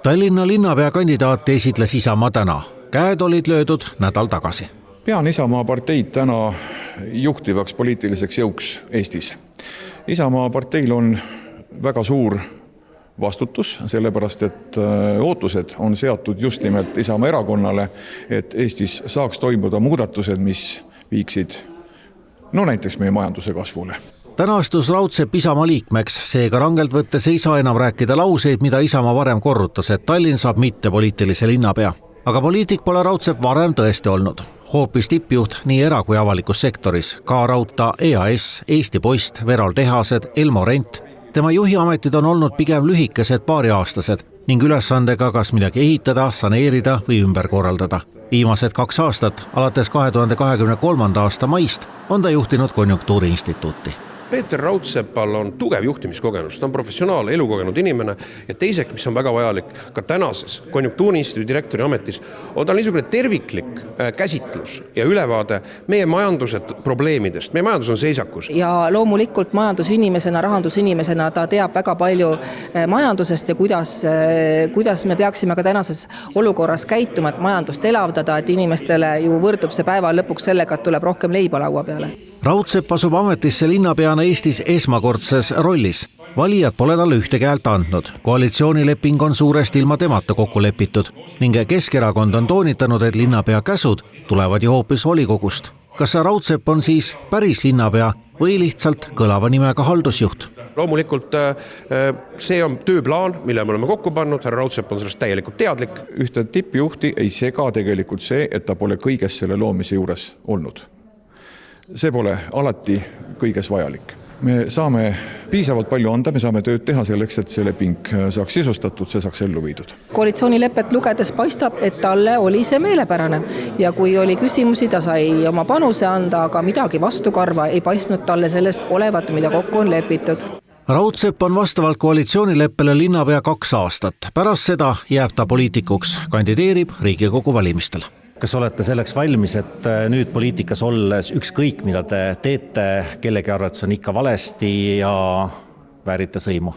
Tallinna linnapea kandidaati esitles Isamaa täna. Käed olid löödud nädal tagasi. Pean Isamaa parteid täna juhtivaks poliitiliseks jõuks Eestis. Isamaa parteil on väga suur vastutus, sellepärast et ootused on seatud just nimelt Isamaa erakonnale, et Eestis saaks toimuda muudatused, mis viiksid näiteks meie majanduse kasvule. Täna astus Raudsepp Isamaa liikmeks, seega rangelt võttes ei saa enam rääkida lauseid, mida Isamaa varem korrutas, et Tallinn saab mitte poliitilise linnapea. Aga poliitik pole Raudsepp varem tõesti olnud. Hoopis tippjuht nii era- kui avalikus sektoris, ka Raudta, EAS, Eesti Post, Veral Tehased, Elmo Rent. Tema juhiametid on olnud pigem lühikesed paariaastased ning ülesandega kas midagi ehitada, saneerida või ümber korraldada. Viimased 2 aastat, alates 2023. aasta maist, on ta juhtinud Konjunktuuriinstituuti. Peeter Raudseppal on tugev juhtimiskogemus, ta on professionaal, elukogenud inimene ja teiseks, mis on väga vajalik, ka tänases Konjunktuuriinstituudi direktori ametis, on tal niisugune terviklik käsitlus ja ülevaade meie majanduse probleemidest. Meie majandus on seisakus. Ja loomulikult majandusinimesena, rahandusinimesena ta teab väga palju majandusest ja kuidas me peaksime ka tänases olukorras käituma, et majandust elavdada, et inimestele ju võrdub see päeva lõpuks sellega, et tuleb rohkem leiba laua peale. Raudsepp asub ametisse linnapeana Eestis esmakordses rollis. Valijad pole talle ühte käelt andnud. Koalitsioonileping on suuresti ilma temata kokku lepitud ning Keskerakond on toonitanud, et linnapea käsud tulevad ju hoopis volikogust. Kas Raudsepp on siis päris linnapea või lihtsalt kõlava nimega haldusjuht? Loomulikult see on tööplaan, mille me oleme kokku pannud, härra Raudsepp on sellest täielikult teadlik. Ühte tippjuhti ei sega tegelikult see, et ta pole kõiges selle loomise juures olnud. See pole alati kõiges vajalik. Me saame piisavalt palju anda, me saame tööd teha selleks, et see leping saaks sisustatud, see saaks ellu viidud. Koalitsioonilepet lugedes paistab, et talle oli see meelepärane ja kui oli küsimusi, ta sai oma panuse anda, aga midagi vastukarva ei paistnud talle sellest olevat, mida kokku on lepitud. Raudsepp on vastavalt koalitsioonileppele linnapea 2 aastat. Pärast seda jääb ta poliitikuks, kandideerib Riigikogu valimistel. Kas olete selleks valmis, et nüüd poliitikas olles ükskõik, mida te teete, kellegi arvates on ikka valesti ja väärite sõimu?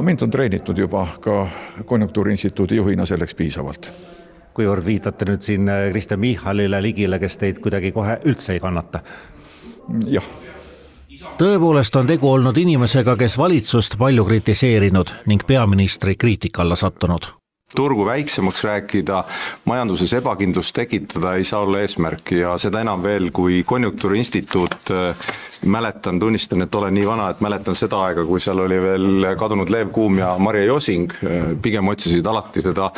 Mind on treenitud juba ka Konjunktuuriinstituudi juhina selleks piisavalt. Kuivõrd viitate nüüd siin Kristen Michalile, Ligile, kes teid kuidagi kohe üldse ei kannata? Jah. Tõepoolest on tegu olnud inimesega, kes valitsust palju kritiseerinud ning peaministri kriitika alla sattunud. Turgu väiksemaks rääkida, majanduses ebakindlust tekitada ei saa olla eesmärk ja seda enam veel, kui Konjunktuuriinstituut tunnistan, et olen nii vana, et mäletan seda aega, kui seal oli veel kadunud Leev Kuum ja Marje Josing, pigem otsisid alati seda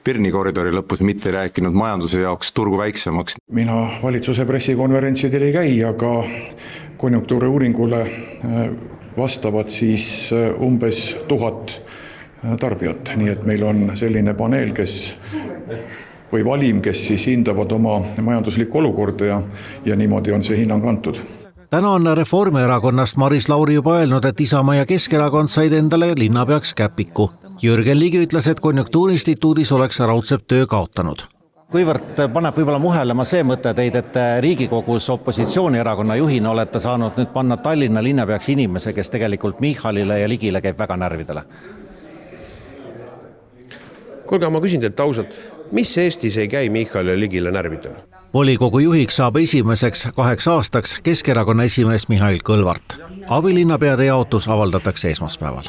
Pirni koridori lõpus, mitte ei rääkinud majanduse jaoks turgu väiksemaks. Mina valitsuse pressikonverentsidel ei käi, aga konjunktuuriuuringule vastavad siis umbes 1000 tarbijat, nii et meil on selline paneel, või valim, kes siis hindavad oma majanduslikku olukorda ja niimoodi on see hinnang antud. Täna on Reformierakonnast Maris Lauri juba öelnud, et Isamaa ja Keskerakond said endale linnapeaks käpiku. Jürgen Ligi ütles, et Konjunktuuriinstituudis oleks Raudsepp töö kaotanud. Kuivõrd paneb võib-olla muhelema see mõte teid, et Riigikogus opositsioonierakonna juhina olete saanud nüüd panna Tallinna linnapeaks inimese, kes tegelikult Michalile ja Ligile käib väga närvidele? Kuulge, ma küsin teilt ausalt, mis Eestis ei käi Michalile ja Ligile närvidele? Volikogu juhiks saab esimeseks 8 aastaks Keskerakonna esimees Mihhail Kõlvart. Abilinnapeade jaotus avaldatakse esmaspäeval.